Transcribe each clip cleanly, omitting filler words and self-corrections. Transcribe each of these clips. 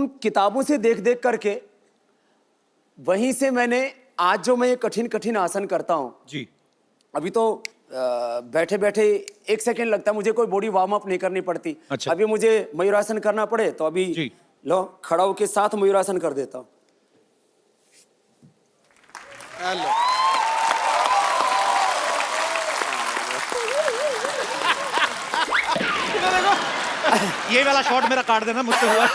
उन किताबों से देख देख करके वहीं से मैंने आज जो मैं ये कठिन कठिन आसन करता हूँ जी। अभी तो बैठे बैठे 1 सेकंड लगता है, मुझे कोई बॉडी वार्म अप नहीं करनी पड़ती। अच्छा। अभी मुझे मयूरासन करना पड़े तो अभी जी। लो खड़ा होके साथ मयूरासन कर देता हूँ। हेलो। ये वाला शॉट मेरा काट देना, मुझसे हुआ।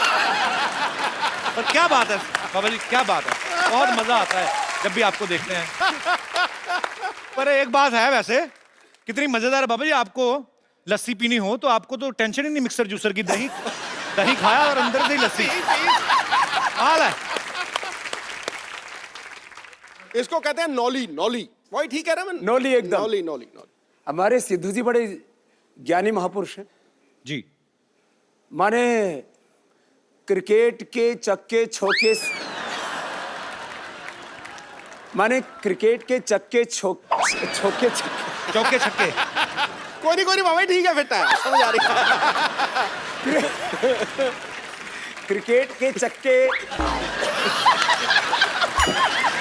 पर क्या बात है बाबा जी, क्या बात है, बहुत मजा आता है जब भी आपको देखते हैं। पर एक बात है, वैसे कितनी मजेदार है बाबा जी, आपको लस्सी पीनी हो तो आपको तो टेंशन ही नहीं मिक्सर जूसर की। दही दही खाया और अंदर से ही लस्सी। हाल है। इसको कहते हैं नौली। नौली वही ठीक है रमन? नौली एकदम। नौली नौली नौली। हमारे सिद्धू जी बड़े ज्ञानी महापुरुष हैं। जी। माने क्रिकेट के चक्के छोके, माने क्रिकेट के चक्के छोके चौके छक्के। कोई नहीं बाबा ठीक है, फिट है, समझ आ रही है। क्रिकेट के चक्के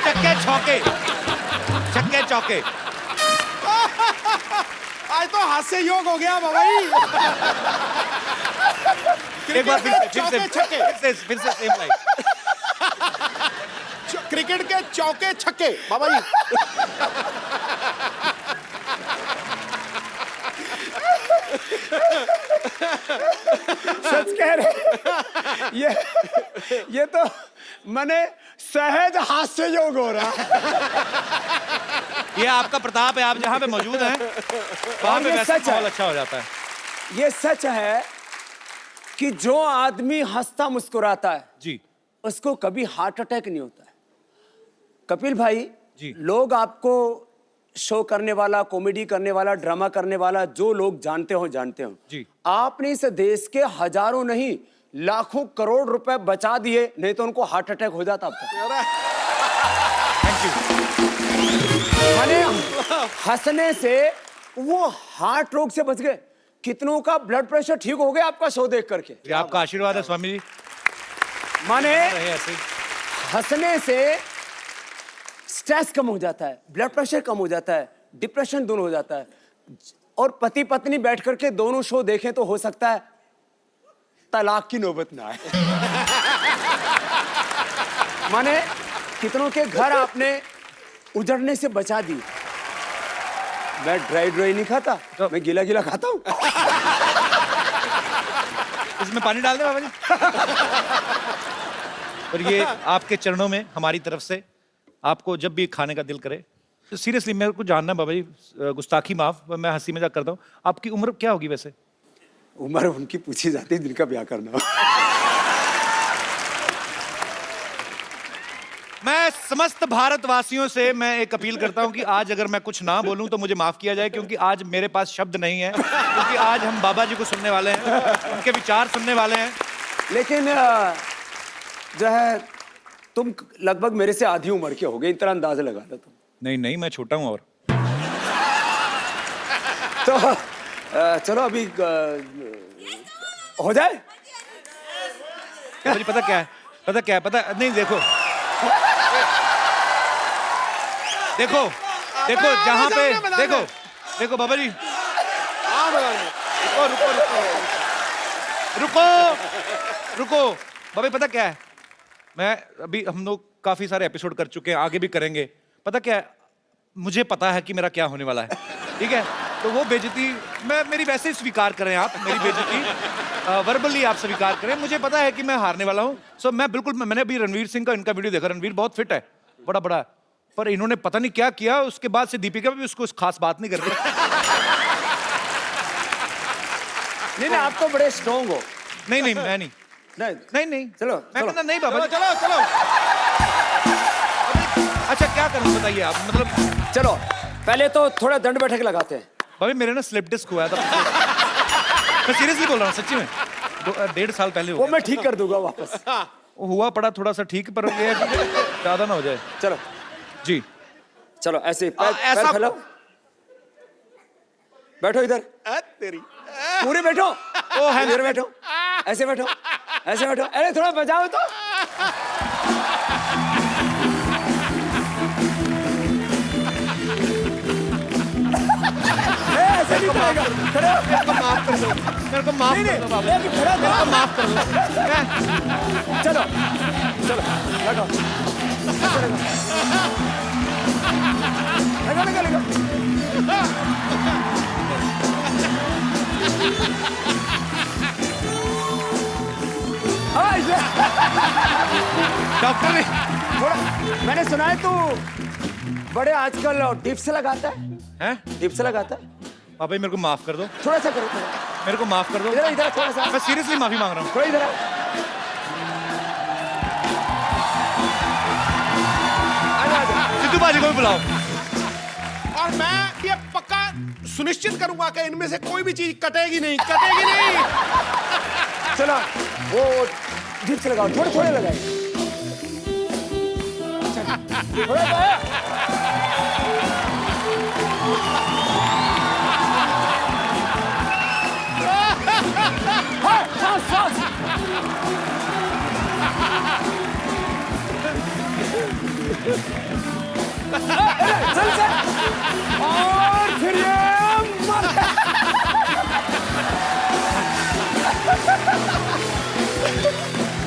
चक्के छौके, चक्के चौके। आज तो हास्य योग हो गया बाबा जी। एक बार फिर चौके छक्के। से सेम लाइन। क्रिकेट के चौके छक्के बाबा जी। सच कह रहे। ये तो मैंने सहज हास्य योग हो रहा। ये आपका प्रताप है, आप जहाँ पे मौजूद हैं वहाँ पे ये वैसे सच है। माहौल अच्छा हो जाता है। ये सच है कि जो आदमी हंसता मुस्कुराता है जी। उसको कभी हार्ट अटैक नहीं होता है। कपिल भाई जी। लोग आपको शो करने वाला, कॉमेडी करने वाला, ड्रामा करने वाला, जो लोग जानते हो जी। आपने इस देश के हजारों नहीं लाखों करोड़ रुपए बचा दिए, नहीं तो उनको हार्ट अटैक हो जाता अब तक। Thank you. माने हंसने से वो हार्ट रोग से बच गए। कितनों का ब्लड प्रेशर ठीक हो गया आपका शो देख करके। ये आपका आशीर्वाद है स्वामी जी। माने रहे ऐसे ही। हंसने से स्ट्रेस कम हो जाता है, ब्लड प्रेशर कम हो जाता है, डिप्रेशन दूर हो जाता है। और पति पत्नी बैठ करके दोनों शो देखें तो हो सकता है तलाक की नौबत ना आए। माने कितनों के घर आपने उजड़ने से बचा दी। मैं ड्राई नहीं खाता तो मैं गीला गीला खाता हूँ। इसमें पानी डाल दे बाबा जी। और ये आपके चरणों में हमारी तरफ से, आपको जब भी खाने का दिल करे। सीरियसली मेरे को जानना बाबा जी, गुस्ताखी माफ, मैं हंसी मजाक करता हूँ, आपकी उम्र क्या होगी वैसे? उम्र उनकी पूछी जाती है जिनका ब्याह करना हो। मैं समस्त भारतवासियों से मैं एक अपील करता हूं कि आज अगर मैं कुछ ना बोलूं तो मुझे माफ किया जाए, क्योंकि आज मेरे पास शब्द नहीं है, क्योंकि आज हम बाबा जी को सुनने वाले हैं, उनके विचार सुनने वाले हैं। लेकिन जो है तुम लगभग मेरे से आधी उम्र के हो गए, इतना अंदाजा लगा लो तुम। नहीं नहीं, मैं छोटा हूं। और तो चलो अभी हो जाए। बाबा जी पता क्या है, पता नहीं, देखो जहां पे देखो बाबा जी, रुको बाबा जी, पता क्या है, मैं अभी, हम लोग काफी सारे एपिसोड कर चुके हैं, आगे भी करेंगे। पता क्या है, मुझे पता है कि मेरा क्या होने वाला है, ठीक है? तो वो बेइज्जती मेरी वैसे ही स्वीकार करें आप, मेरी बेइज्जती वर्बली आप स्वीकार करें। मुझे पता है कि मैं हारने वाला हूँ। सो मैं बिल्कुल, मैंने अभी रणवीर सिंह का इनका वीडियो देखा, रणवीर बहुत फिट है, बड़ा, पर इन्होंने पता नहीं क्या किया, उसके बाद से दीपिका भी उसको खास बात नहीं कर रही। नहीं आप तो बड़े स्ट्रॉन्ग हो। नहीं मैं नहीं, चलो मैं कहता नहीं बाबा जी। चलो अच्छा क्या करूं बताइए आप, मतलब चलो पहले तो थोड़ा दंड बैठक लगाते हैं। भाभी मेरे ना स्लिप डिस्क हुआ था। मैं सीरियसली बोल रहा हूँ, सच्ची में 1.5 साल पहले वो मैं ठीक कर दूंगा वापस। हुआ पड़ा थोड़ा सा ठीक, पर ये है कि ज्यादा ना हो जाए। चलो जी चलो ऐसे पैर फैलाओ, बैठो इधर, तेरी पूरे बैठो, ओ है इधर बैठो, ऐसे बैठो, ऐसे बैठो, अरे थोड़ा बजाओ तो। ऐसे नहीं करेगा, खड़े हो। मेरे को माफ कर दो, मेरे को माफ कर दो बाबा, नहीं, अभी खड़ा मेरे को करो। माफ कर दो। चलो चलो लगो, ऐसे लगो, लगो लगो लगो। हाँ, डॉक्टर ने थोड़ा मैंने सुना है तू बड़े आजकल डिप्स लगाता है, हैं? डिप्स लगाता है। बाबा जी मेरे को माफ कर दो, थोड़ा सा करो, थोड़ा मेरे को माफ कर दो। इधर इधर थोड़ा सा, मैं सीरियसली माफी मांग रहा हूँ। थोड़ा इधर आ। सिद्धू बाजी को भी बुलाओ। और मैं ये पक्का सुनिश्चित करूंगा कि इनमें से कोई भी चीज कटेगी नहीं, कटेगी नहीं। चलो वो डिप्स लगाओ, थोड़े थोड़े लगाए। थोड़ा सा है। हाँ, सांस, सांस। चल चल, और फिर ये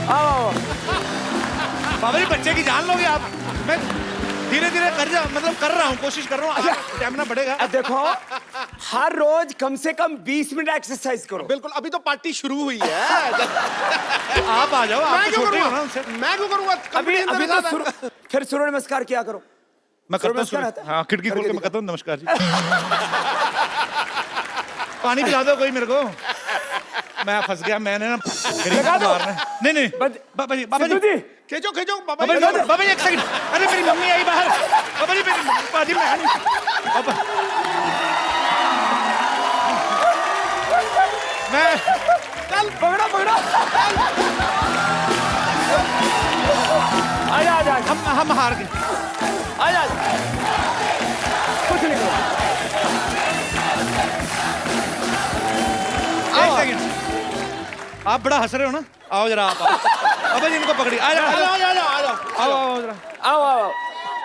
आओ। बाबा जी बच्चे की जान लोगे आप। मैं धीरे धीरे कर रहा हूँ, कोशिश कर रहा हूँ, स्टैमिना बढ़ेगा। अब देखो, हर रोज कम से कम 20 मिनट एक्सरसाइज करो। बिल्कुल, अभी तो पार्टी शुरू हुई है। आप आ जाओ, आप मैं तो क्यों छोटे हो ना करूंगा? उनसे। मैं क्यों करूंगा? अभी कंपनी अभी अंदर तो जाता है। फिर सूर्य नमस्कार किया करो। मैं करता हूँ नमस्कार आता है? हाँ, खिड़की खोल करके के मैं दिखा। करता हूँ नमस्कार जी। पानी पिला दो कोई मेरे को, मैं फंस गया। मैंने ना लगा दो। नहीं नहीं बंद- बाबा जी सिद्धू जी, खींचो खींचो बाबा बाबा जी। जी बाबा जी एक सेकंड। अरे मेरी मम्मी आई बाहर। बाबा जी मेरी बाजी मैं नहीं बाबा मैं चल पकड़ो पकड़ो। आजा आजा आजा, हम हार गए। आजा आजा। कुछ नहीं करो। एक सेकंड, आप बड़ा हंस रहे हो ना। आओ जरा आप बाबा जी इनको पकड़िए। आ जाओ आ जाओ आ जाओ आ जाओ। आओ आओ जरा। आओ आओ।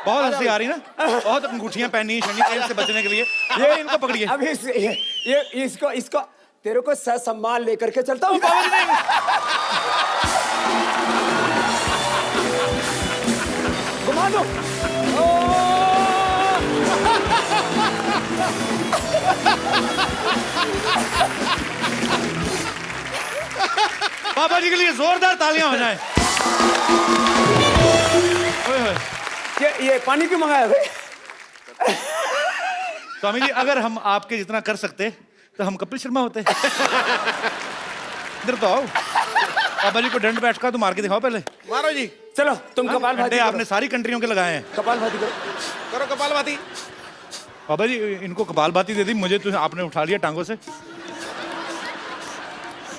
बहुत हंसी आ रही ना, बहुत अंगूठियां पहनी शनि तेल से बचने के लिए। ये इनको पकड़िए। अब ये इसको इसको तेरे को सम्मान लेकर के चलता हूँ। बाबा जी नहीं घुमा दो। बाबा जी के लिए जोरदार तालियां हो जाएं। ओए होए। ये पानी क्यों मंगाया भाई? स्वामी जी अगर हम आपके जितना कर सकते तो हम कपिल शर्मा होते। इधर तो आओ। बाबा जी को दंड बैठका तो मार के दिखाओ पहले। मारो जी। चलो तुम कपाल भाती डंडे करो। आपने सारी कंट्रियों के लगाए हैं। कपाल भाती करो। करो कपालभाति। बाबा जी इनको कपालभाति दे दी, मुझे तो आपने उठा लिया टांगों से।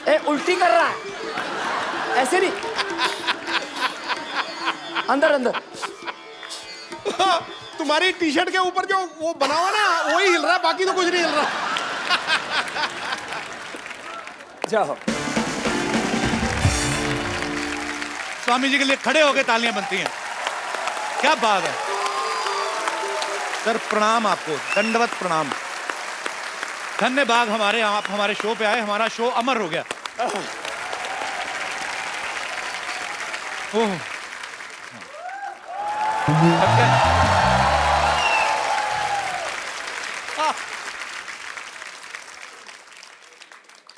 ए उल्टी कर रहा है, ऐसे नहीं, अंदर अंदर। तुम्हारी टी शर्ट के ऊपर जो वो बना हुआ ना वही हिल रहा है, बाकी तो कुछ नहीं हिल रहा। जाओ। स्वामी जी के लिए खड़े होकर तालियां बनती हैं। क्या बात है सर, प्रणाम आपको, दंडवत प्रणाम। धन्यवाद हमारे, आप हमारे शो पे आए, हमारा शो अमर हो गया। ओह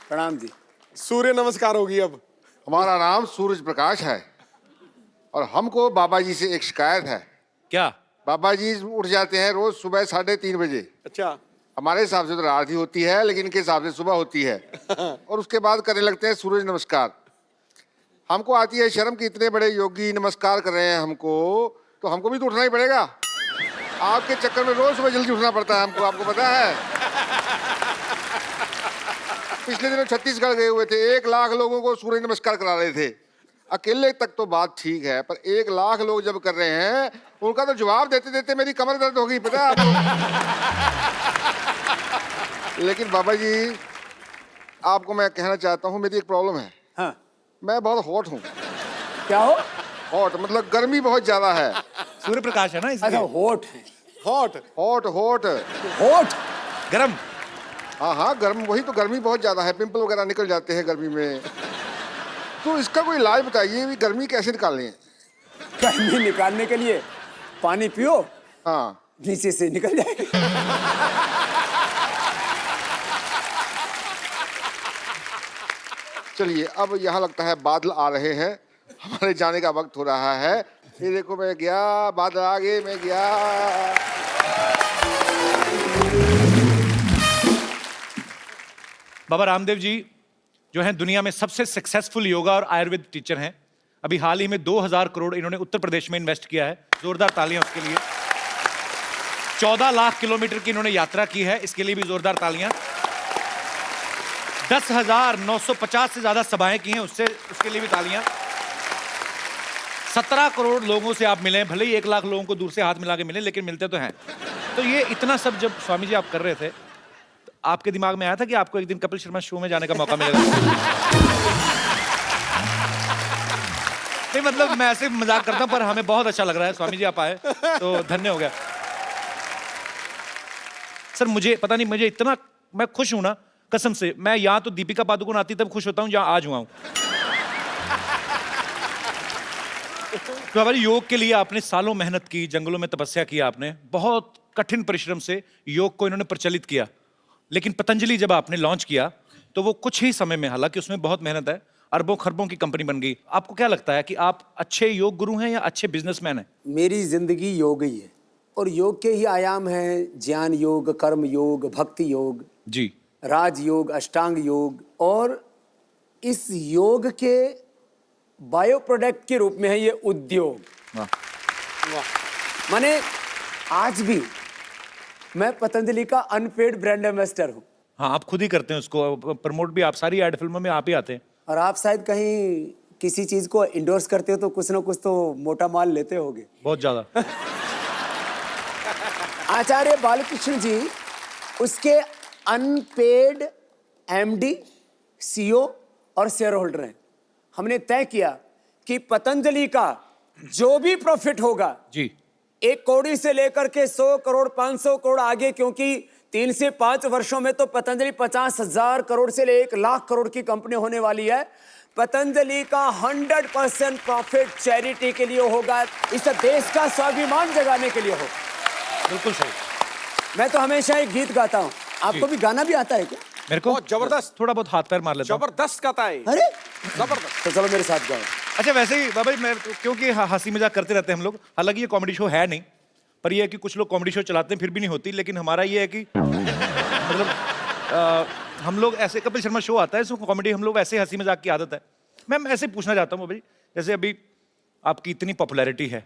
प्रणाम जी। सूर्य नमस्कार होगी अब। हमारा नाम सूरज प्रकाश है और हमको बाबा जी से एक शिकायत है। क्या? बाबा जी उठ जाते हैं रोज सुबह 3:30 बजे। अच्छा। हमारे हिसाब से तो रात ही होती है, लेकिन इनके हिसाब से सुबह होती है। और उसके बाद करने लगते हैं सूरज नमस्कार। हमको आती है शर्म कि इतने बड़े योगी नमस्कार कर रहे हैं हमको, तो हमको भी तो उठना ही पड़ेगा। आपके चक्कर में रोज सुबह जल्दी उठना पड़ता है हमको, आपको पता है। पिछले दिनों छत्तीसगढ़ गए हुए थे, 1 लाख लोगों को सूर्य नमस्कार करा रहे थे। अकेले तक तो बात ठीक है, पर 1 लाख लोग जब कर रहे हैं, उनका तो जवाब देते देते मेरी कमर दर्द हो गई, पता है आपको। लेकिन बाबा जी आपको मैं कहना चाहता हूँ, मेरी एक प्रॉब्लम है। हाँ। मैं बहुत हॉट हूँ। क्या हो? हॉट मतलब गर्मी बहुत ज्यादा है। सूर्य प्रकाश है ना अच्छा, इसलिए। होठ है। हॉट। Hot hot. होठ। गरम। हाँ हाँ, गर्म, वही तो, गर्मी बहुत ज्यादा है, पिंपल वगैरह निकल जाते हैं गर्मी में। तो इसका कोई इलाज बताइए, भी गर्मी कैसे निकालें? गर्मी निकालने के लिए पानी पियो, हाँ, नीचे से निकल जाएगी। चलिए अब यहाँ लगता है बादल आ रहे हैं, हमारे जाने का वक्त हो रहा है। ये देखो, मैं गया, बादल आ गए, मैं गया। बाबा रामदेव जी जो हैं दुनिया में सबसे सक्सेसफुल योगा और आयुर्वेद टीचर हैं। अभी हाल ही में 2000 करोड़ इन्होंने उत्तर प्रदेश में इन्वेस्ट किया है, जोरदार तालियां उसके लिए। 14 लाख किलोमीटर की इन्होंने यात्रा की है, इसके लिए भी जोरदार तालियां। 10,950 से ज्यादा सभाएं की हैं, उसके लिए भी तालियां। 17 करोड़ लोगों से आप मिले, भले ही 1 लाख लोगों को दूर से हाथ मिला के मिले, लेकिन मिलते तो हैं। तो ये इतना सब जब स्वामी जी आप कर रहे थे, तो आपके दिमाग में आया था कि आपको एक दिन कपिल शर्मा शो में जाने का मौका मिलेगा? नहीं मतलब मैं ऐसे मजाक करता हूं, पर हमें बहुत अच्छा लग रहा है स्वामी जी आप आए, तो धन्य हो गया। सर मुझे पता नहीं, मुझे इतना, मैं खुश हूं ना कसम से। मैं यहाँ तो दीपिका पादुकोण आती तब खुश होता हूँ जहाँ आज हुआ हूँ। तो हमारे योग के लिए आपने सालों मेहनत की, जंगलों में तपस्या की आपने, बहुत कठिन परिश्रम से योग को इन्होंने प्रचलित किया। लेकिन पतंजलि जब आपने लॉन्च किया तो वो कुछ ही समय में, हालांकि उसमें बहुत मेहनत है, अरबों खरबों की कंपनी बन गई। आपको क्या लगता है कि आप अच्छे योग गुरु हैं या अच्छे बिजनेसमैन हैं? मेरी जिंदगी योग ही है, और योग के ही आयाम हैं ज्ञान योग, कर्म योग, भक्ति योग, जी। राजयोग, अष्टांग योग, और इस योग के बायो प्रोडक्ट के रूप में है ये उद्योग। वाह। माने आज भी मैं पतंजलि का अनपेड ब्रांड एम्बेसडर हूँ। हाँ आप खुद ही करते हैं उसको प्रमोट भी, आप सारी एड फिल्मों में आप ही आते हैं। और आप शायद कहीं किसी चीज को इंडोर्स करते हो तो कुछ ना कुछ तो मोटा माल लेते होगे। बहुत ज्यादा। आचार्य बालकृष्ण जी उसके अनपेड एमडी, सीईओ और शेयर होल्डर हैं। हमने तय किया कि पतंजलि का जो भी प्रॉफिट होगा जी। 1 करोड़ से लेकर के 100 करोड़ 500 करोड़ आगे, क्योंकि 3 से 5 वर्षों में तो पतंजलि 50,000 करोड़ से ले 1 लाख करोड़ की कंपनी होने वाली है। पतंजलि का 100% प्रॉफिट चैरिटी के लिए होगा, इस देश का स्वाभिमान जगाने के लिए होगा। बिल्कुल सही। मैं तो हमेशा एक गीत गाता हूँ, आपको भी गाना भी आता है क्या? मेरे को बहुत जबरदस्त। थोड़ा बहुत हाथ पैर मार लेता हूँ। जबरदस्त गाता है। अरे जबरदस्त। तो चलो मेरे साथ गाओ। अच्छा वैसे ही बाबा जी, मैं क्योंकि हंसी मजाक करते रहते हैं हम लोग, हालांकि ये कॉमेडी शो है नहीं, पर ये है कि कुछ लोग कॉमेडी शो चलाते हैं फिर भी नहीं होती, लेकिन हमारा ये है कि मतलब हम लोग ऐसे, कपिल शर्मा शो आता है इसमें कॉमेडी, हम लोग ऐसे हंसी मजाक की आदत है। मैं ऐसे पूछना चाहता हूँ बाबा जी, जैसे अभी आपकी इतनी पॉपुलैरिटी है,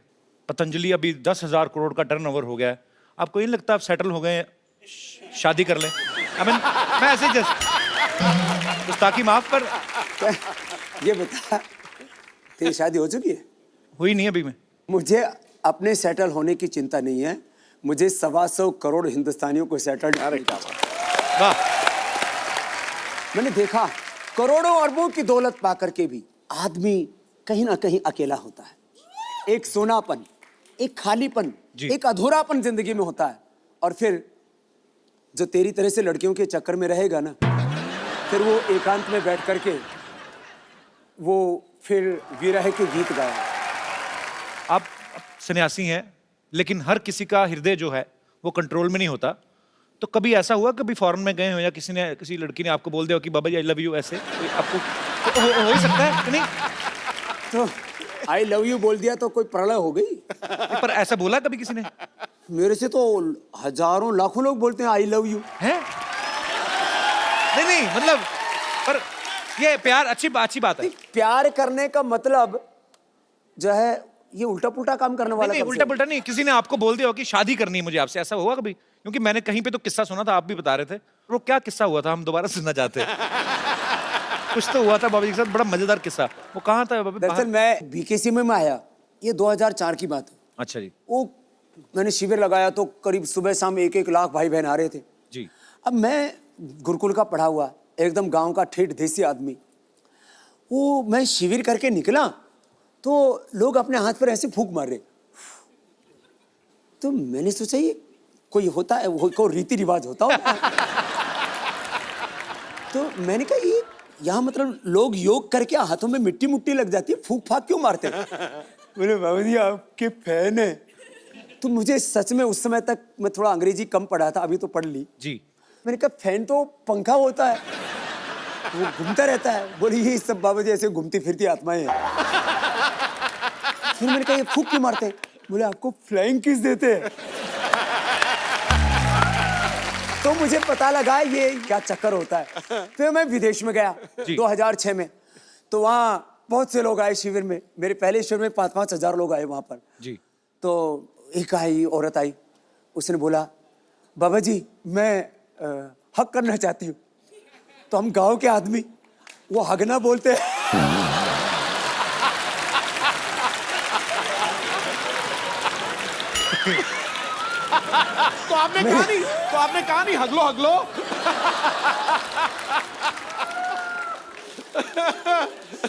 पतंजलि अभी 10,000 करोड़ का टर्नओवर हो गया है, आपको नहीं लगता आप सेटल हो गए हैं, शादी कर लें? I mean, मैं ऐसे जस्ट गुस्ताखी माफ, पर ये बता, तेरी शादी हो चुकी है? हुई नहीं अभी। में मुझे अपने सेटल होने की चिंता नहीं है, मुझे 125 करोड़ हिंदुस्तानियों को सेटल। वाह। मैंने देखा करोड़ों अरबों की दौलत पाकर के भी आदमी कहीं ना कहीं अकेला होता है। एक सोनापन, एक खालीपन, एक अधूरापन जिंदगी में होता है। और फिर जो तेरी तरह से लड़कियों के चक्कर में रहेगा ना, फिर वो एकांत में बैठ करके वो फिर विरह के गीत गाया। आप सन्यासी हैं, लेकिन हर किसी का हृदय जो है वो कंट्रोल में नहीं होता। तो कभी ऐसा हुआ, कभी फॉरेन में गए हो या किसी लड़की ने आपको बोल दिया हो कि बाबा जी आई लव यू, ऐसे तो आपको तो हो ही सकता है कि नहीं? तो आई लव यू बोल दिया तो कोई प्रलय हो गई? पर ऐसा बोला कभी किसी ने? मेरे से तो हजारों लाखों लोग बोलते हैं आई लव यू। हैं? नहीं मतलब, पर ये प्यार अच्छी बात है। प्यार करने का मतलब जो है ये उल्टा पुल्टा काम करने वाला। नहीं उल्टा पुल्टा नहीं, किसी ने आपको बोल दिया हो कि शादी करनी है मुझे आपसे, ऐसा हुआ कभी? क्योंकि मैंने कहीं पे तो किस्सा सुना था, आप भी बता रहे थे, वो क्या किस्सा हुआ था, हम दोबारा सुनना चाहते हैं। कुछ तो हुआ था बाबा जी के साथ, बड़ा मजेदार किस्सा। वो कहाँ था बाबा? दरअसल मैं बीकेसी में आया, ये 2004 की बात है। अच्छा जी। वो मैंने शिविर लगाया तो करीब सुबह शाम 1-1 लाख भाई बहन आ रहे थे जी। अब मैं गुरुकुल का पढ़ा हुआ, एकदम गांव का ठेठ देसी आदमी, वो मैं शिविर करके निकला तो लोग अपने हाथ पर ऐसे फूंक मार रहे। तो मैंने सोचा ये कोई होता है, कोई रीति रिवाज होता होगा। तो मैंने कहा ये यहाँ मतलब लोग योग करके हाथों में मिट्टी मुट्टी लग जाती है, फूंक फाक क्यों मारते हैं? बोले बाबा जी आपके फैन है। तो मुझे सच में उस समय तक मैं थोड़ा अंग्रेजी कम पढ़ा था, अभी तो पढ़ ली। जी। मैंने कहा फैन तो पंखा होता है, वो घूमता रहता है। बोले ये सब बाबा जी ऐसे घूमती फिरती आत्माएं हैं। फिर मैंने कहा ये फूंक क्यों मारते हैं? बोले आपको फ्लाइंग किस देते हैं। तो मुझे पता लगा ये क्या चक्कर होता है। फिर मैं विदेश में गया 2006 में, तो वहाँ बहुत से लोग आए शिविर में। मेरे पहले शिविर में 5-5 हजार लोग आए वहाँ पर। जी। तो एक आई औरत आई, उसने बोला बाबा जी मैं हक करना चाहती हूँ। तो हम गांव के आदमी वो हगना बोलते हैं। तो आपने कहा नहीं हगलो हगलो।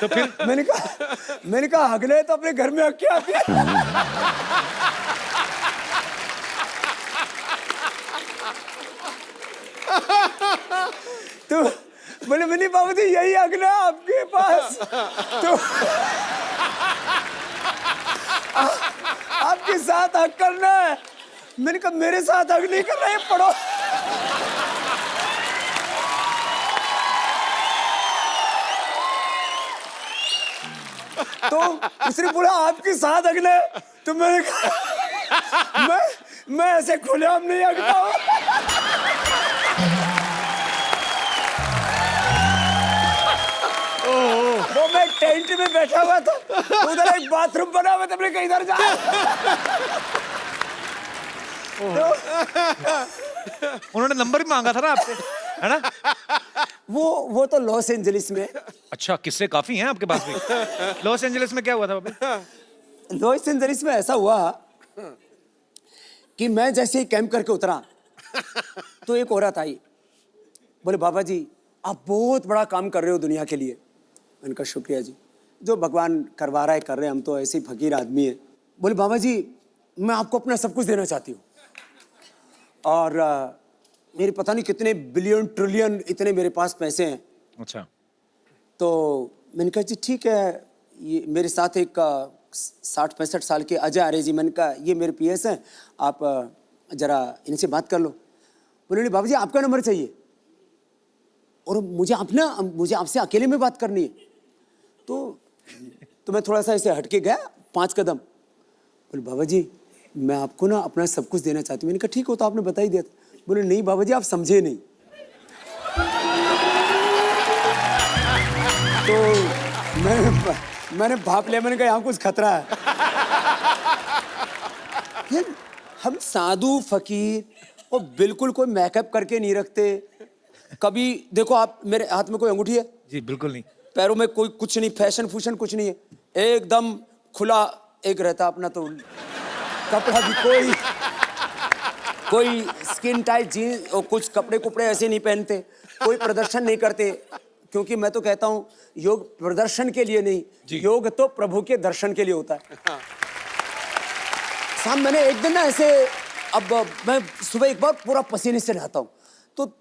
तो फिर मैंने कहा हगले तो अपने घर में हक के आती है। तो बोले मैंने बाबा जी यही अगला आपके पास। तो आपके साथ हक करना है। मैंने कहा मेरे साथ हक नहीं करना है, पढ़ो। तो उसने बोला आपके साथ हगना है। तो मैंने कहा मैं ऐसे खुलेआम नहीं हगता हूँ। वो मैं टेंट में बैठा हुआ था, उधर एक बाथरूम बना हुआ था, मैंने कहा इधर जा। उन्होंने नंबर भी मांगा था ना आपसे, है ना? वो तो लॉस एंजलिस में। अच्छा, किस्से काफी हैं आपके पास भी। लॉस एंजलिस में क्या हुआ था बाबा? लॉस एंजलिस में ऐसा हुआ कि मैं जैसे ही कैंप करके उतरा तो एक औरत आई, बोले बाबा जी आप बहुत बड़ा काम कर रहे हो दुनिया के लिए। मैंने कहा शुक्रिया जी, जो भगवान करवा रहा है कर रहे हैं, हम तो ऐसे ही फकीर आदमी हैं। बोले बाबा जी मैं आपको अपना सब कुछ देना चाहती हूँ, और मेरे पता नहीं कितने बिलियन ट्रिलियन इतने मेरे पास पैसे हैं। अच्छा। तो मैंने कहा जी ठीक है। ये मेरे साथ एक 60-65 साल के अजय आर्य जी, मैंने कहा ये मेरे पीएस हैं, आप जरा इनसे बात कर लो। बोले बाबा जी आपका नंबर चाहिए और मुझे आपसे अकेले में बात करनी है। तो मैं थोड़ा सा ऐसे हटके गया 5 कदम। बोले बाबा जी मैं आपको ना अपना सब कुछ देना चाहती हूँ। मैंने कहा ठीक हो तो आपने बता ही दिया था। बोले नहीं बाबा जी आप समझे नहीं। तो मैंने भाप लिया, मैंने कहा यहाँ कुछ खतरा है। यार हम साधु फकीर और बिल्कुल कोई मेकअप करके नहीं रखते। कभी देखो आप, मेरे हाथ में कोई अंगूठी है? जी बिल्कुल नहीं। पैरों में कोई कुछ नहीं, फैशन फूशन कुछ नहीं है, एकदम खुला एक रहता अपना। तो कपड़ा भी कोई स्किन टाइट जीन्स और कुछ कपड़े ऐसे नहीं पहनते, कोई प्रदर्शन नहीं करते। क्योंकि मैं तो कहता हूँ योग प्रदर्शन के लिए नहीं, योग तो प्रभु के दर्शन के लिए होता है। शाम मैंने एक दिन ना ऐसे, अब मैं सुबह एक बार पूरा पसीने से नहाता हूँ, तो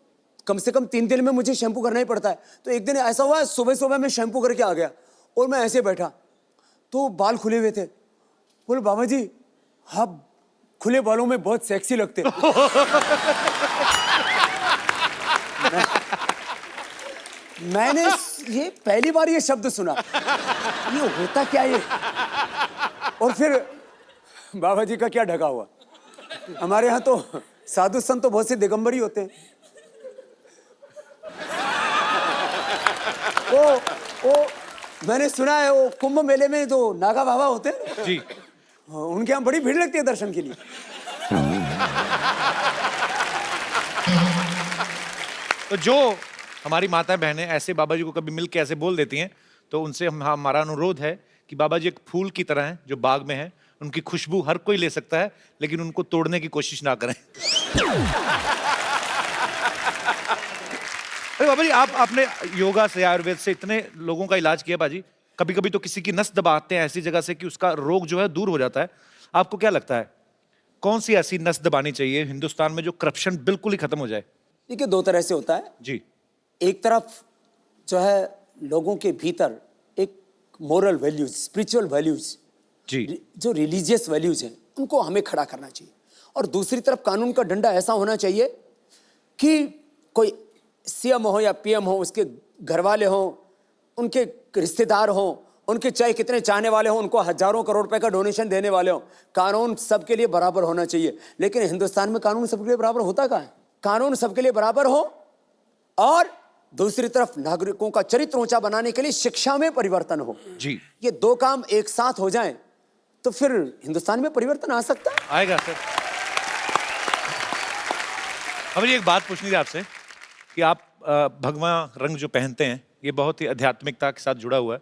कम से कम 3 दिन में मुझे शैम्पू करना ही पड़ता है। तो एक दिन ऐसा हुआ सुबह मैं शैम्पू करके आ गया और मैं ऐसे बैठा तो बाल खुले हुए थे। बोले बाबा जी आप खुले बालों में बहुत सेक्सी लगते। मैंने ये पहली बार ये शब्द सुना, ये होता क्या ये। और फिर बाबा जी का क्या ढका हुआ। हमारे यहाँ तो साधु संत तो बहुत से दिगंबर ही होते हैं। वो मैंने सुना है वो कुंभ मेले में जो नागा बाबा होते हैं जी, उनके यहाँ बड़ी भीड़ लगती है दर्शन के लिए। तो जो हमारी माता बहनें ऐसे बाबा जी को कभी मिल के ऐसे बोल देती हैं, तो उनसे हमारा अनुरोध है कि बाबा जी एक फूल की तरह हैं जो बाग में हैं, उनकी खुशबू हर कोई ले सकता है, लेकिन उनको तोड़ने की कोशिश ना करें। अरे बाबा जी, आपने योगा से, आयुर्वेद से इतने लोगों का इलाज किया बाजी। कभी कभी तो किसी की नस दबाते हैं ऐसी जगह से कि उसका रोग जो है दूर हो जाता है। आपको क्या लगता है कौन सी ऐसी नस दबानी चाहिए हिंदुस्तान में जो करप्शन बिल्कुल ही खत्म हो जाए? देखिए, दो तरह से होता है। जी। एक तरफ जो है लोगों के भीतर एक मोरल वैल्यूज, स्पिरिचुअल वैल्यूज, जी। जो रिलीजियस वैल्यूज हैं, उनको हमें खड़ा करना चाहिए। और दूसरी तरफ कानून का डंडा ऐसा होना चाहिए कि कोई सीएम हो या पीएम हो, उसके घर वाले हों, उनके रिश्तेदार हों, उनके चाहे कितने चाहने वाले हों, उनको हजारों करोड़ रुपए का डोनेशन देने वाले हों, कानून सबके लिए बराबर होना चाहिए। लेकिन हिंदुस्तान में कानून सबके लिए बराबर होता कहाँ है? कानून सबके लिए बराबर हो और दूसरी तरफ नागरिकों का चरित्र ऊंचा बनाने के लिए शिक्षा में परिवर्तन हो। जी। ये दो काम एक साथ हो जाएं तो फिर हिंदुस्तान में परिवर्तन आ सकता है। आएगा सर। अब ये एक बात पूछनी थी आपसे कि आप भगवा रंग जो पहनते हैं ये बहुत ही आध्यात्मिकता के साथ जुड़ा हुआ है।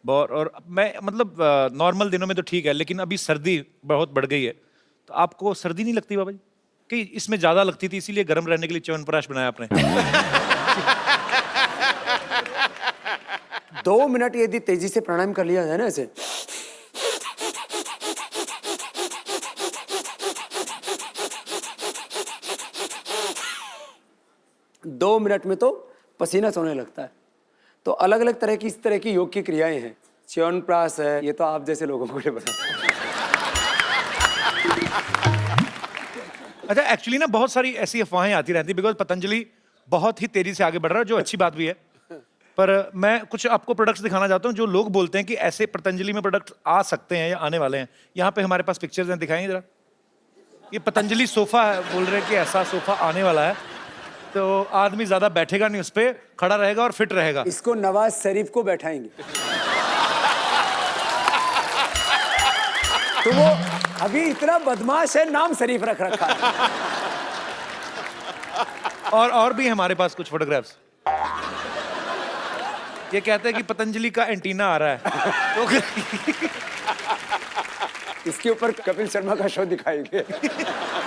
और मैं मतलब नॉर्मल दिनों में तो ठीक है, लेकिन अभी सर्दी बहुत बढ़ गई है, तो आपको सर्दी नहीं लगती बाबा जी? कि इसमें ज्यादा लगती थी इसीलिए गर्म रहने के लिए च्यवनप्राश बनाया आपने। 2 मिनट यदि तेजी से प्राणायाम कर लिया जाए ना, ऐसे 2 मिनट में तो पसीना सोने लगता है। तो अलग अलग तरह की इस तरह की योग की क्रियाएं हैं। च्यवनप्राश है, ये तो आप जैसे लोगों को लिए बताता हूं। अच्छा, एक्चुअली ना बहुत सारी ऐसी अफवाहें आती रहती, बिकॉज पतंजलि बहुत ही तेजी से आगे बढ़ रहा है, जो अच्छी बात भी है। पर मैं कुछ आपको प्रोडक्ट्स दिखाना चाहता हूँ जो लोग बोलते हैं कि ऐसे पतंजलि में प्रोडक्ट आ सकते हैं या आने वाले हैं। यहाँ पे हमारे पास पिक्चर्स हैं, दिखाएंगे जरा। ये पतंजलि सोफा है, बोल रहे हैं कि ऐसा सोफा आने वाला है, तो आदमी ज्यादा बैठेगा नहीं, उस पर खड़ा रहेगा और फिट रहेगा। इसको नवाज शरीफ को बैठाएंगे तो वो अभी इतना बदमाश है, नाम शरीफ रख रखा है। और भी हमारे पास कुछ फोटोग्राफ्स। ये कहते हैं कि पतंजलि का एंटीना आ रहा है तो इसके ऊपर कपिल शर्मा का शो दिखाएंगे।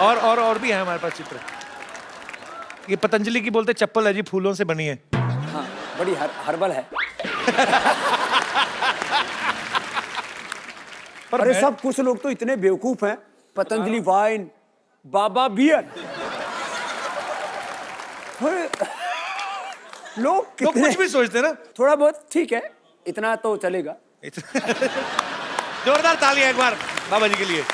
और भी है हमारे पास चित्र। ये पतंजलि की बोलते चप्पल है जी, फूलों से बनी है। हाँ, बड़ी हर्बल है। पर अरे सब कुछ लोग तो इतने बेवकूफ हैं, पतंजलि वाइन, बाबा बियर, लोग कितने कुछ भी सोचते हैं ना। थोड़ा बहुत ठीक है, इतना तो चलेगा। जोरदार तालियां एक बार बाबा जी के लिए।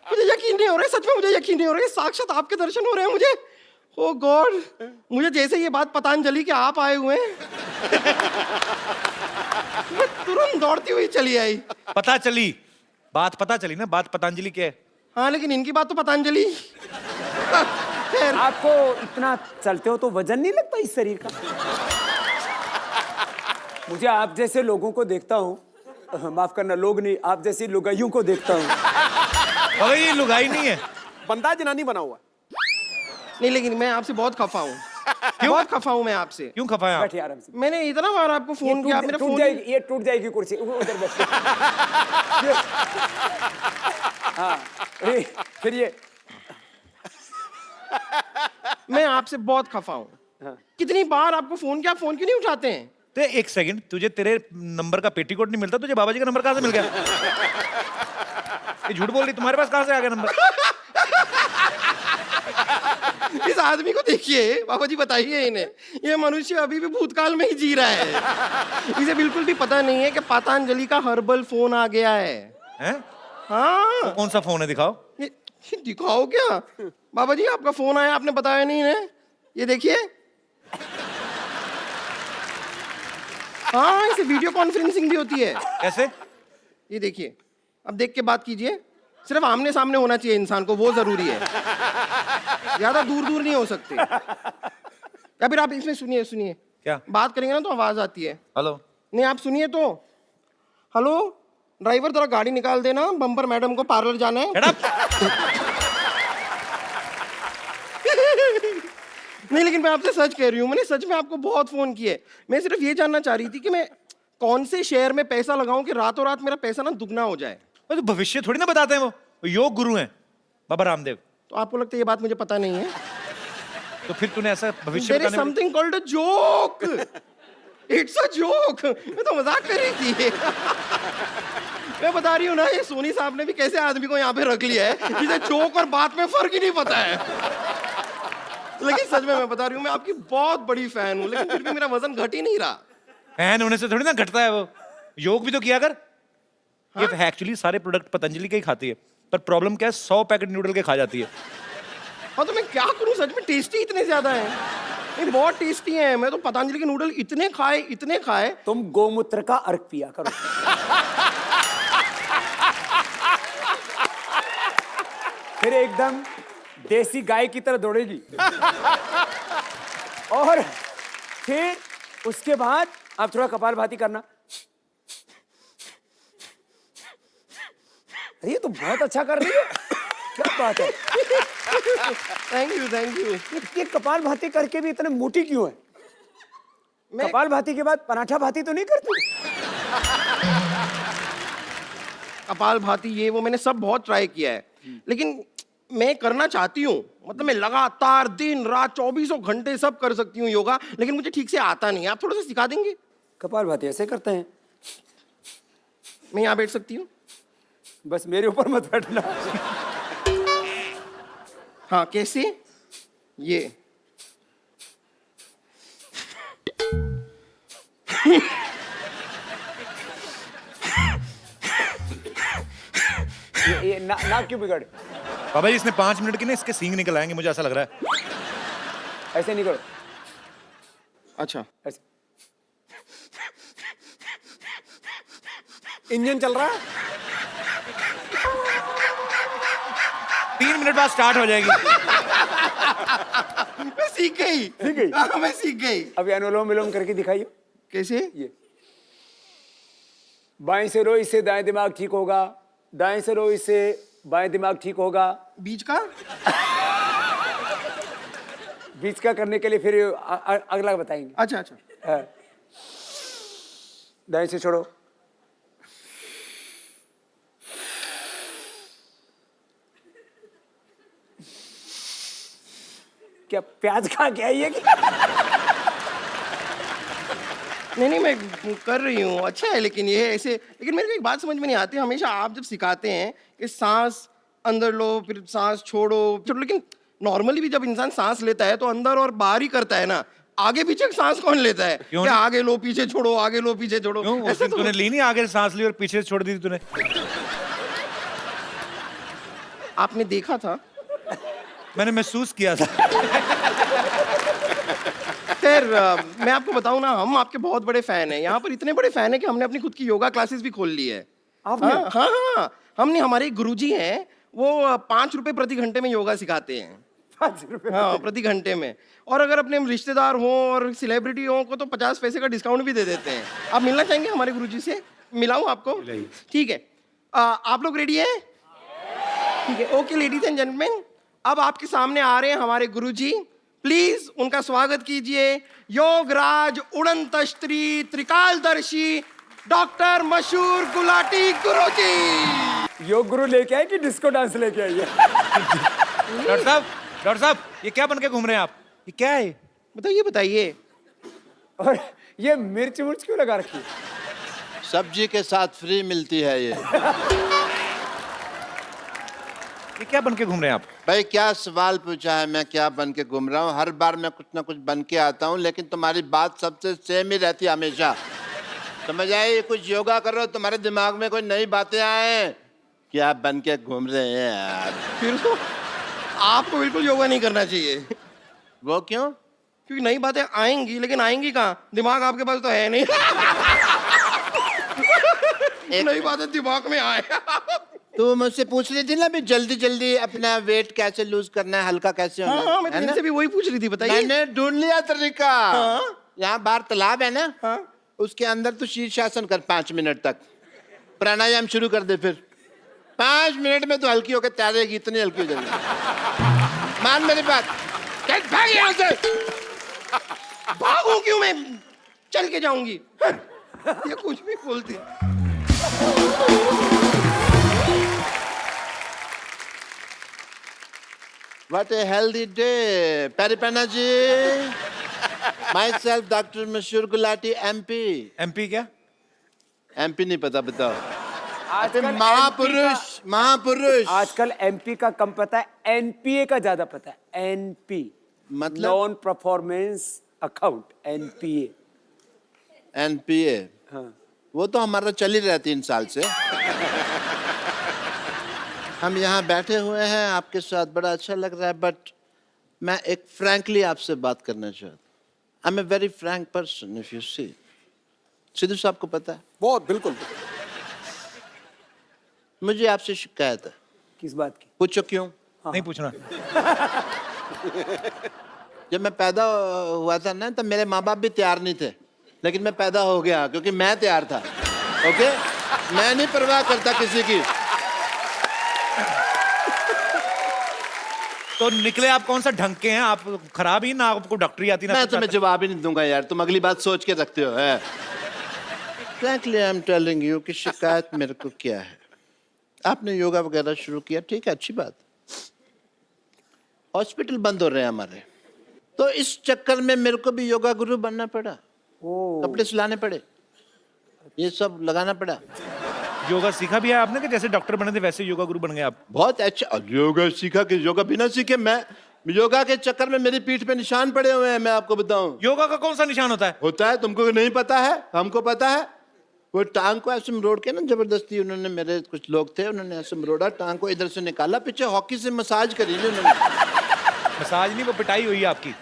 मुझे यकीन नहीं हो रहा है, सच में मुझे यकीन नहीं हो रहा है, साक्षात आपके दर्शन हो रहे हैं मुझे। ओ गॉड, मुझे जैसे ये बात पतंजलि के आप आए हुए हैं मैं तुरंत दौड़ती हुई चली आई। पता चली ना, बात पतंजलि की है। हाँ, लेकिन इनकी बात तो पतंजलि। खैर, आपको इतना चलते हो तो वजन नहीं लगता इस शरीर का? मुझे आप जैसे लोगों को देखता हूँ, माफ करना, लोग नहीं, आप जैसी लुगाइयों को देखता हूँ। बाबा ये लुगाई नहीं है, बंदा जनानी बना हुआ। नहीं, लेकिन मैं आपसे बहुत खफा हूँ। बहुत खफा हूँ मैं आपसे। क्यों खफा है आप? बैठिए आराम से। मैंने इतना बार आपको फोन किया, मेरा फोन ये टूट जाएगी कुर्सी, उधर बैठिए। हाँ, फिर ये मैं आपसे बहुत खफा हूँ। हाँ। कितनी बार आपको फोन किया, फोन क्यों नहीं उठाते हैं? तो एक सेकंड, तुझे तेरे नंबर का पेटीकोट नहीं मिलता, तुझे बाबा जी का नंबर कहाँ से मिल गया? ये झूठ बोल रही, तुम्हारे पास कहाँ से आ गया नंबर? इस आदमी को देखिए, बाबा जी बताइए इन्हें, ये मनुष्य अभी भी भूतकाल में ही जी रहा है। इसे बिल्कुल भी पता नहीं है कि पतंजलि का हर्बल फोन आ गया है। हैं? हाँ, कौन सा फोन है, दिखाओ। ये दिखाओ क्या? बाबा जी आपका फोन आया, आपने बताया नहीं इन्हें। ये देखिए, हाँ, इसे वीडियो कॉन्फ्रेंसिंग भी होती है। कैसे? ये देखिए, अब देख के बात कीजिए। सिर्फ आमने सामने होना चाहिए इंसान को, वो जरूरी है, ज्यादा दूर दूर नहीं हो सकते। या फिर आप इसमें सुनिए, क्या बात करेंगे ना तो आवाज आती है। हेलो? नहीं, आप सुनिए तो। हेलो ड्राइवर, जरा गाड़ी निकाल देना, बम्पर मैडम को पार्लर जाना है। नहीं, लेकिन मैं आपसे सच कह रही हूँ, मैंने सच में आपको बहुत फोन किए। मैं सिर्फ ये जानना चाह रही थी कि मैं कौन से शेयर में पैसा लगाऊं कि रातों रात मेरा पैसा ना दुगना हो जाए। वो तो भविष्य थोड़ी ना बताते हैं, वो योग गुरु हैं बाबा रामदेव। तो आपको लगता है ये बात मुझे पता नहीं है? तो फिर तूने ऐसा भविष्य There is बताने में- something called a joke. It's a joke. मैं तो मजाक कर रही थी। मैं बता रही हूँ ना, ये सोनी साहब ने भी कैसे आदमी को यहाँ पे रख लिया है जिसे जोक और बात में फर्क ही नहीं पता है। लेकिन सच में मैं बता रही हूँ, मैं आपकी बहुत बड़ी फैन हूँ, लेकिन फिर भी मेरा वजन घट ही नहीं रहा। फैन होने से थोड़ी ना घटता है वो। योग भी तो किया कर। ये एक्चुअली सारे प्रोडक्ट पतंजलि के ही खाती है, पर प्रॉब्लम क्या है, 100 पैकेट नूडल के खा जाती है। हाँ, तो मैं क्या करूँ, सच में टेस्टी इतने ज्यादा हैं। ये बहुत टेस्टी हैं। मैं तो पतंजलि के नूडल इतने खाए। तुम गोमूत्र का अर्क पिया करो। फिर एकदम देसी गाय की तरह दौड़ेगी। और फिर उसके बाद आप थोड़ा कपालभाति करना। अरे ये तो बहुत अच्छा कर रही है, क्या बात है। Thank you. ये कपालभाति करके भी इतने मोटी क्यों है? मैं कपालभाति के बाद पराठा भाती तो नहीं करती? कपालभाति ये वो मैंने सब बहुत ट्राई किया है, लेकिन मैं करना चाहती हूँ। मतलब मैं लगातार दिन रात 24 घंटे सब कर सकती हूँ योगा, लेकिन मुझे ठीक से आता नहीं है। आप थोड़ा सा सिखा देंगे? कपालभाति ऐसे करते हैं। मैं यहाँ बैठ सकती हूँ? बस मेरे ऊपर मत बैठना। हाँ, कैसे? ये ये नाक क्यों बिगड़? बाबा जी इसने 5 मिनट के ना इसके सींग निकल आएंगे, मुझे ऐसा लग रहा है। ऐसे नहीं करो, अच्छा। ऐसे। इंजन चल रहा है। 3 मिनट बाद स्टार्ट हो जाएगी। मैं सीख गई। सीख गई? हाँ, मैं सीख गई। अभी अनुलोम विलोम करके दिखाइए। कैसे? ये बाएं से रो, इससे दाएं दिमाग ठीक होगा। दाएं से रो, इससे बाएं दिमाग ठीक होगा। बीच का? बीच का करने के लिए फिर अगला बताएंगे। अच्छा। हाँ। दाएं से छोड़ो। क्या प्याज खा के आई है क्या? नहीं, मैं कर रही हूँ। अच्छा है, लेकिन ये ऐसे, लेकिन मेरे को एक बात समझ में नहीं आती। हमेशा आप जब सिखाते हैं कि सांस अंदर लो फिर सांस छोड़ो, लेकिन नॉर्मली भी जब इंसान सांस लेता है तो अंदर और बाहर ही करता है ना। आगे पीछे सांस कौन लेता है? क्यों क्या नहीं? आगे लो पीछे छोड़ो, आगे लो पीछे छोड़ो। क्यों? उस ऐसे दिन तो तूने ली नहीं, आगे सांस ली और पीछे से छोड़ दी थी तूने। आपने देखा था? मैंने महसूस किया था। खैर, मैं आपको बताऊं ना, हम आपके बहुत बड़े फैन हैं। यहाँ पर इतने बड़े फैन हैं कि हमने अपनी खुद की योगा क्लासेस भी खोल ली है। आपने? हाँ, हमने, हमारे एक गुरुजी हैं, वो 5 रुपए प्रति घंटे में योगा सिखाते हैं। 5 रुपए? हाँ, प्रति घंटे में। और अगर अपने रिश्तेदार हो और सेलिब्रिटी हो को तो 50 पैसे का डिस्काउंट भी दे देते हैं। आप मिलना चाहेंगे हमारे गुरुजी से? मिलाऊं आपको? ठीक है। आप लोग रेडी हैं? ठीक है। ओके लेडीज एंड जेंटलमैन, अब आपके सामने आ रहे हैं हमारे गुरुजी। प्लीज उनका स्वागत कीजिए। योगराज उड़नतस्त्री त्रिकालदर्शी डॉक्टर मशहूर गुलाटी गुरुजी। योग गुरु लेके आए कि डिस्को डांस लेके आई है? डॉक्टर साहब ये क्या बन के घूम रहे हैं आप? ये क्या है? बताइए। और ये मिर्च मुर्च क्यों लगा रखी है? सब्जी के साथ फ्री मिलती है ये। ये क्या बन के घूम रहे हैं आप? भाई क्या सवाल पूछा है, मैं क्या बन के घूम रहा हूँ? हर बार मैं कुछ ना कुछ बन के आता हूँ, लेकिन तुम्हारी बात सबसे सेम ही रहती है हमेशा। समझ आए? कुछ योगा करो, तुम्हारे दिमाग में कोई नई बातें आए। क्या बन के घूम रहे हैं यार? फिर तो आपको बिल्कुल योगा नहीं करना चाहिए। वो क्यों? क्योंकि नई बातें आएंगी, लेकिन आएंगी कहाँ? दिमाग आपके पास तो है नहीं। नई बातें दिमाग में आए। तू मुझसे पूछ रही थी ना अभी जल्दी जल्दी अपना वेट कैसे लूज करना है, हल्का कैसे होना हाँ, मैं है ना? तुमसे भी वही पूछ रही थी। बताइए। मैंने ढूंढ लिया तरीका। हाँ? यहाँ बाहर तालाब है ना, हाँ? उसके अंदर तू शीर्षासन कर 5 मिनट तक। प्राणायाम शुरू कर दे, फिर 5 मिनट में तो हल्की होकर तैरेगी, इतनी हल्की हो जाएगी। मान मेरी बात, चल भाग यहाँ से। भागू क्यों मैं? चल के जाऊंगी। ये कुछ भी बोलती है। What a healthy day, Paripana ji. Myself, Dr. Mashur Gulati, MP. MP क्या? MP नहीं पता, बताओ। आजकल महापुरुष, महापुरुष। आजकल एमपी का कम पता है, एनपीए का ज्यादा पता है। एनपी मतलब? Non performance account, NPA. NPA। हाँ। वो तो हमारा चल ही रहा है 3 साल से। हम यहाँ बैठे हुए हैं आपके साथ, बड़ा अच्छा लग रहा है, बट मैं एक फ्रैंकली आपसे बात करना चाहता हूँ। I am a very frank person, if you see. Sidhu साहब को पता है, बहुत बिल्कुल। मुझे आपसे शिकायत है। किस बात की? पूछो क्यों? नहीं पूछना। जब मैं पैदा हुआ था ना, तब मेरे माँ बाप भी तैयार नहीं थे, लेकिन मैं पैदा हो गया क्योंकि मैं तैयार था। ओके, मैं नहीं परवाह करता किसी की। तो निकले आप कौन सा ढंग के हैं? आप खराब ही ना, आपको डॉक्टरी आती ना मैं कुछ तुम्हें आता। जवाब ही नहीं दूंगा यार, तुम अगली बात सोच के रखते हो। है frankly I am telling you कि शिकायत मेरे को क्या है। आपने योगा वगैरह शुरू किया, ठीक है, अच्छी बात। हॉस्पिटल बंद हो रहे हैं हमारे, तो इस चक्कर में मेरे को भी योगा गुरु बनना पड़ा। कपड़े सिलाने पड़े, ये सब लगाना पड़ा। योगा सीखा भी है आपने कि जैसे डॉक्टर बने थे वैसे योगा गुरु बन गए आप? बहुत अच्छा। योगा सीखा कि योगा बिना सीखे मैं योगा के चक्कर में मेरी पीठ पे निशान पड़े हुए हैं, मैं आपको बताऊं। योगा का कौन सा निशान होता है? होता है, तुमको नहीं पता है, हमको पता है। वो टांग को ऐसे मरोड़ के ना, जबरदस्ती उन्होंने, मेरे कुछ लोग थे, उन्होंने ऐसे मरोड़ा, टांग को इधर से निकाला, पीछे हॉकी से मसाज करी थी उन्होंने। मसाज नहीं, वो पिटाई हुई है आपकी।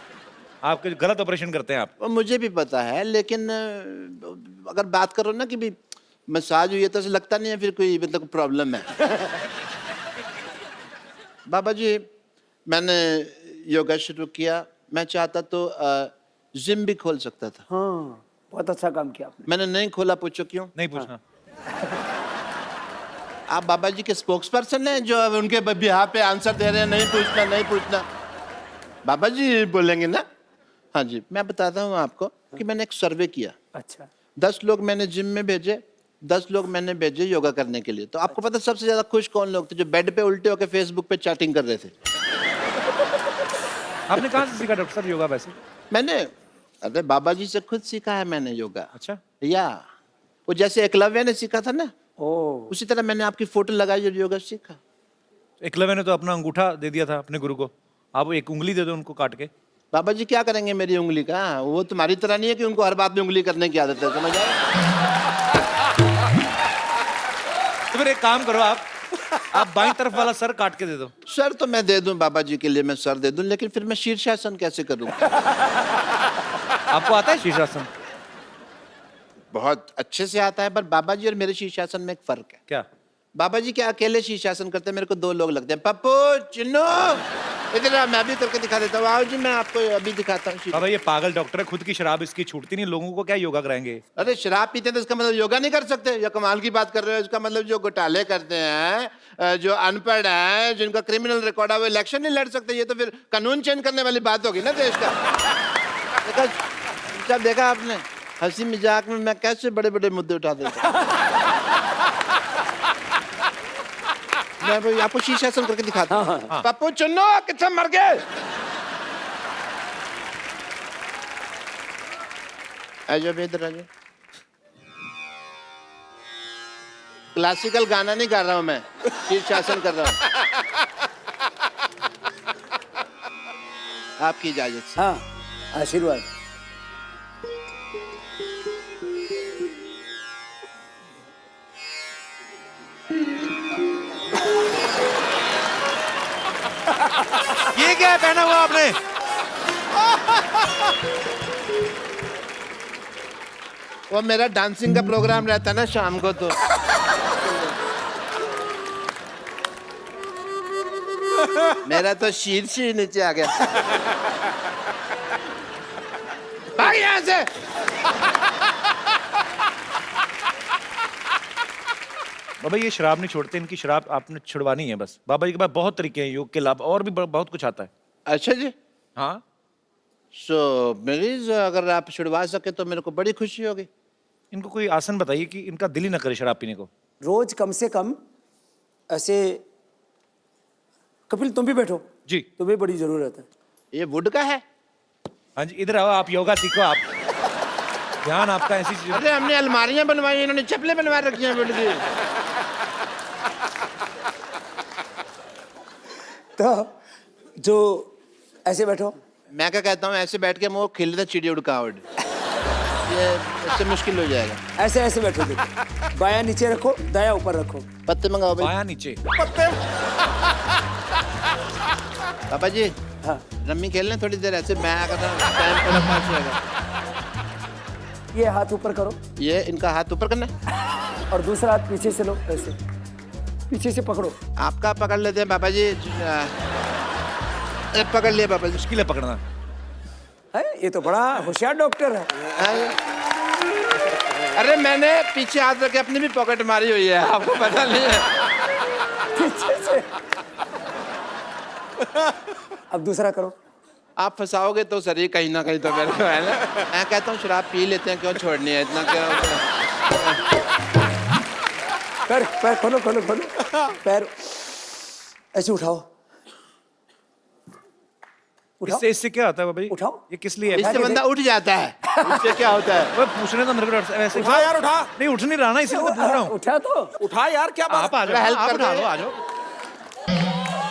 आपके गलत ऑपरेशन करते हैं आप। वो मुझे भी पता है, लेकिन अगर बात करो ना कि भी मसाज हुई है, तो ऐसा लगता नहीं है फिर कोई मतलब प्रॉब्लम है। बाबा जी, मैंने योगा शुरू किया, मैं चाहता तो जिम भी खोल सकता था। हाँ, बहुत अच्छा काम किया आपने। मैंने नहीं खोला, पूछो क्यों? नहीं पूछना। आप बाबा जी के स्पोक्स पर्सन हैं जो अब उनके बिहार पे आंसर दे रहे हैं, नहीं पूछना, नहीं पूछना। बाबा जी बोलेंगे ना। हाँ जी, मैं बताता हूँ आपको कि मैंने एक सर्वे किया। अच्छा। 10 लोग मैंने जिम में भेजे, 10 लोग मैंने भेजे योगा करने के लिए। तो आपको पता सबसे ज्यादा खुश कौन लोग थे? जो बेड पे उल्टे होकर फेसबुक पे चैटिंग कर रहे थे। आपने कहाँ से सीखा डॉक्टर साहब योगा वैसे? मैंने, अरे बाबा जी से खुद सीखा है मैंने योगा। अच्छा। या वो जैसे एकलव्य ने सीखा था ना, ओ, उसी तरह मैंने आपकी फोटो लगाई और योगा सीखा। एकलव्य ने तो अपना अंगूठा दे दिया था अपने गुरु को, आप एक उंगली दे दो उनको काट के। बाबा जी क्या करेंगे मेरी उंगली का? वो तुम्हारी तरह नहीं है कि उनको हर बात में उंगली करने की आदत है, समझ आए? तो फिर एक काम करो, आप बाईं तरफ वाला सर काट के दे दो। सर तो मैं दे दूं बाबा जी के लिए, मैं सर दे दूं, लेकिन फिर मैं शीर्षासन कैसे करूं? आपको आता है शीर्षासन? बहुत अच्छे से आता है, पर बाबा जी और मेरे शीर्षासन में एक फर्क है। क्या? बाबा जी क्या अकेले शीर्षासन करते हैं, मेरे को 2 लोग लगते हैं। पप्पू, चिन्नू, इधर आ, मैं भी करके दिखा देता हूँ। आओ जी, मैं आपको अभी दिखाता हूँ। बाबा ये पागल डॉक्टर है, खुद की शराब इसकी छूटती नहीं, लोगों को क्या योगा कराएंगे? अरे शराब पीते हैं तो इसका मतलब योगा नहीं कर सकते? या कमाल की बात कर रहे हो? इसका मतलब जो घोटाले करते हैं, जो अनपढ़ हैं, जिनका क्रिमिनल रिकॉर्ड है, वो इलेक्शन नहीं लड़ सकते। ये तो फिर कानून चेंज करने वाली बात होगी ना देश का। जब देखा आपने हंसी मजाक में मैं कैसे बड़े बड़े मुद्दे उठा देता। मैं भाई आपको शीर्षासन करके दिखाता हूँ। पप्पू चुन्नो कितना मर गए। आजो इधर आजो। क्लासिकल गाना नहीं गा रहा हूं मैं, शीर्षासन कर रहा हूं। आपकी इजाजत से। हाँ, आशीर्वाद। ये क्या है पहना हुआ आपने? वो मेरा डांसिंग का प्रोग्राम रहता है ना शाम को, तो मेरा तो शीर्ष ही नीचे आ गया। भाग यहाँ से। बाबा ये शराब नहीं छोड़ते, इनकी शराब आपने छुड़वानी है बस। बाबा जी के पास बहुत तरीके हैं योग के लाभ, और भी बहुत कुछ आता है। अच्छा जी, हाँ, सो प्लीज अगर आप छुड़वा सके तो मेरे को बड़ी खुशी होगी। इनको कोई आसन बताइए कि इनका दिल ही ना करे शराब पीने को। रोज कम से कम ऐसे। कपिल तुम भी बैठो, जी। तुम्हें बड़ी जरूरत है। ये वुड का है? हाँ जी, इधर आओ, आप योगा सीखो। आप ध्यान आपका ऐसी चीज। अरे हमने अलमारियां बनवाई, इन्होंने चप्पलें बनवा रखी हैं वुड की। तो जो ऐसे बैठो। मैं क्या कहता हूँ, ऐसे बैठ के मुँह खिलता चिड़ी उड़कावट, ये इससे मुश्किल हो जाएगा। ऐसे ऐसे बैठो, देखो बायां नीचे रखो, दाया ऊपर रखो। पत्ते मंगाओ भाई। बायां नीचे। पापा जी हाँ, रम्मी खेल लें थोड़ी देर, ऐसे मैं अगर टाइम थोड़ा पास होएगा। ये हाथ ऊपर करो ये इनका हाथ ऊपर करना है। और दूसरा हाथ पीछे से लो, ऐसे पीछे से पकड़ो। आपका पकड़ लेते हैं पापा जी। पकड़ लिया पापा जी। मुश्किल है पकड़ना। है, ये तो बड़ा होशियार डॉक्टर है। अरे मैंने पीछे हाथ रख के अपनी भी पॉकेट मारी हुई है, आपको पता नहीं है। पीछे से। अब दूसरा करो। आप फंसाओगे तो सर, कहीं ना कहीं तो मेरे को है ना। मैं कहता हूँ शराब पी लेते हैं, क्यों छोड़नी है इतना, क्या पैर पैर खोलो खोलो खोलो, पैर ऐसे उठाओ। उठाओ, इससे क्या होता है बाबा जी? उठाओ। ये किस लिए है? इससे बंदा उठ जाता है, इससे क्या होता है? वो पूछने तो मेरे को डर वैसे। उठा यार, उठा। नहीं उठ नहीं रहा ना, इसीलिए तो पूछ रहा हूँ। उठा तो। उठा यार, क्या बात। आप आ जाओ, हेल्प आप कर उठा दे। लो, आ जाओ।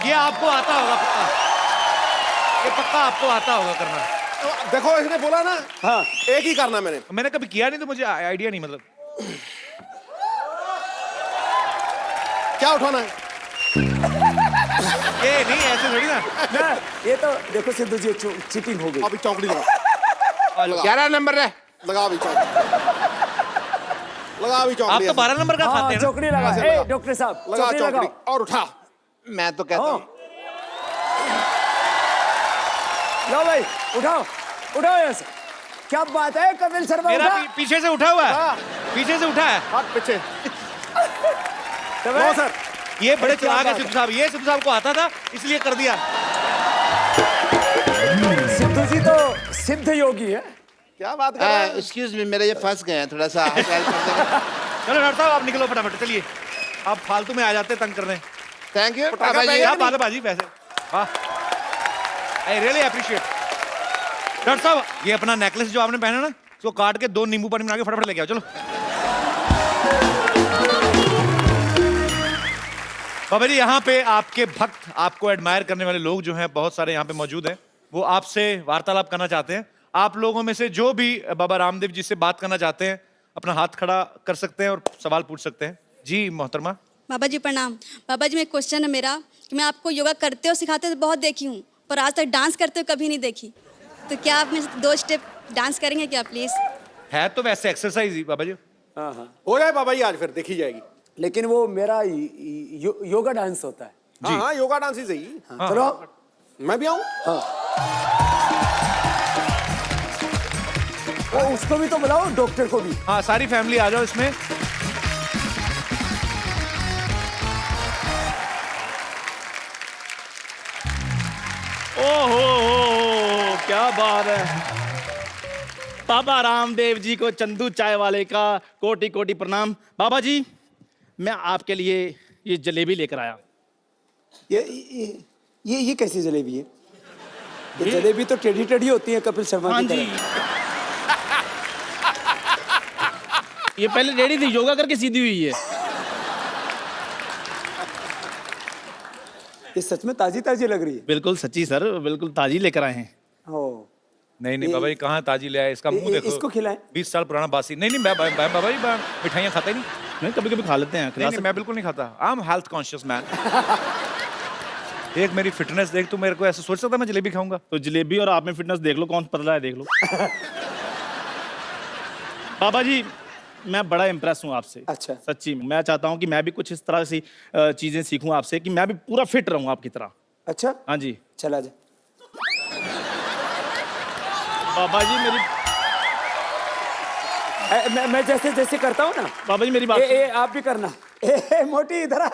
ये आपको आता होगा पक्का, ये पक्का आपको आता होगा करना। तो देखो इसने बोला ना, हाँ, एक ही करना मैंने। मैंने कभी किया नहीं तो मुझे आइडिया नहीं, मतलब। क्या उठाना है? ये नहीं ऐसे थोड़ी ना। ना ये तो देखो सिद्धू जी, चीटिंग हो गई। अभी चौकड़ी लगा। 11 नंबर है। लगा अभी चौकड़ी। लगा अभी आप चौकड़ी। तो 12 नंबर का हाँ, खाते हैं ना? चौकड़ी लगा। ऐसे ए, लगा। डॉक्टर साहब लगा चौकड़ी चौकड़ी लगाओ। और उठा। मैं तो कहता हूँ लो भाई, उठाओ उठाओ यहाँ से। क्या बात है कपिल शर्मा, मेरा उठा। पीछे से उठा हुआ है, पीछे से उठा है। हाथ पीछे। तो नो भाई, सर। ये बड़े क्या चलाक है बात सिद्धू साहब, ये सिद्धू साहब को आता था इसलिए कर दिया। सिद्धू जी तो सिद्ध योगी है। क्या बात कर रहा है? एक्सक्यूज मी, मेरे ये फंस गए हैं, थोड़ा सा आप हेल्प कर देंगे? चलो डॉक्टर साहब आप निकलो फटाफट, चलिए। आप फालतू में आ जाते हैं तंग करने। थैंक यू पटाखा पापा जी। क्या बात है बाजी, पैसे। हाँ, आई रियली अप्रिशिएट। डॉक्टर साहब ये अपना नेकलेस जो आपने पहना ना, उसको काट के 2 नींबू पानी बना के फटाफट लेके आओ, चलो। बाबा जी यहाँ पे आपके भक्त, आपको एडमायर करने वाले लोग जो हैं बहुत सारे यहाँ पे मौजूद हैं, वो आपसे वार्तालाप करना चाहते हैं। आप लोगों में से जो भी बाबा रामदेव जी से बात करना चाहते हैं, अपना हाथ खड़ा कर सकते हैं और सवाल पूछ सकते हैं। जी मोहतरमा। बाबा जी प्रणाम। बाबा जी में क्वेश्चन है मेरा कि मैं आपको योगा करते और सिखाते तो बहुत देखी हूँ, पर आज तक डांस करते हुए कभी नहीं देखी। तो क्या आप में 2 स्टेप डांस करेंगे क्या प्लीज? है तो वैसे एक्सरसाइज ही बाबा जी। हाँ हाँ, हो जाए बाबा जी, आज फिर देखी जाएगी। लेकिन वो मेरा योगा डांस होता है। हाँ हाँ, योगा डांस ही सही। हाँ, चलो। मैं भी आऊँ? वो उसको भी तो बुलाओ, डॉक्टर को भी। हाँ सारी फैमिली आ जाओ इसमें। ओहो क्या बात है। बाबा रामदेव जी को चंदू चाय वाले का कोटि कोटि प्रणाम। बाबा जी मैं आपके लिए ये जलेबी लेकर आया। ये कैसी जलेबी है? ये जलेबी तो टेढ़ी टेढ़ी होती है कपिल शर्मा हाँ की जी, तरह। ये पहले रेडी थी, योगा करके सीधी हुई है। ये सच में ताजी ताजी लग रही है। बिल्कुल सच्ची सर, बिल्कुल ताजी लेकर आए हैं। ओ, नहीं बाबा जी कहाँ ताजी ले आए, इसका मुंह देखो। इसको खिलाएं। 20 साल पुराना बासी। नहीं बाबा जी मिठाइयाँ खाते नहीं। नहीं कभी कभी खा लेते हैं। नहीं मैं बिल्कुल नहीं खाता। I am health conscious man. देख मेरी फिटनेस देख, तू मेरे को ऐसे सोच सकता मैं जलेबी खाऊंगा? तो जलेबी और आप में फिटनेस देख लो, कौन पतला है देख लो। बाबा जी मैं बड़ा इम्प्रेस हूँ आपसे। अच्छा। सच्ची में मैं चाहता हूँ कि मैं भी कुछ इस तरह से चीजें सीखूं आपसे, कि मैं भी पूरा फिट रहूं आपकी तरह। अच्छा, हाँ जी। चला जा। बाबा जी मेरी मैं जैसे जैसे करता हूँ ना, बाबा जी मेरी बात आप भी करना। मोटी इधर आ।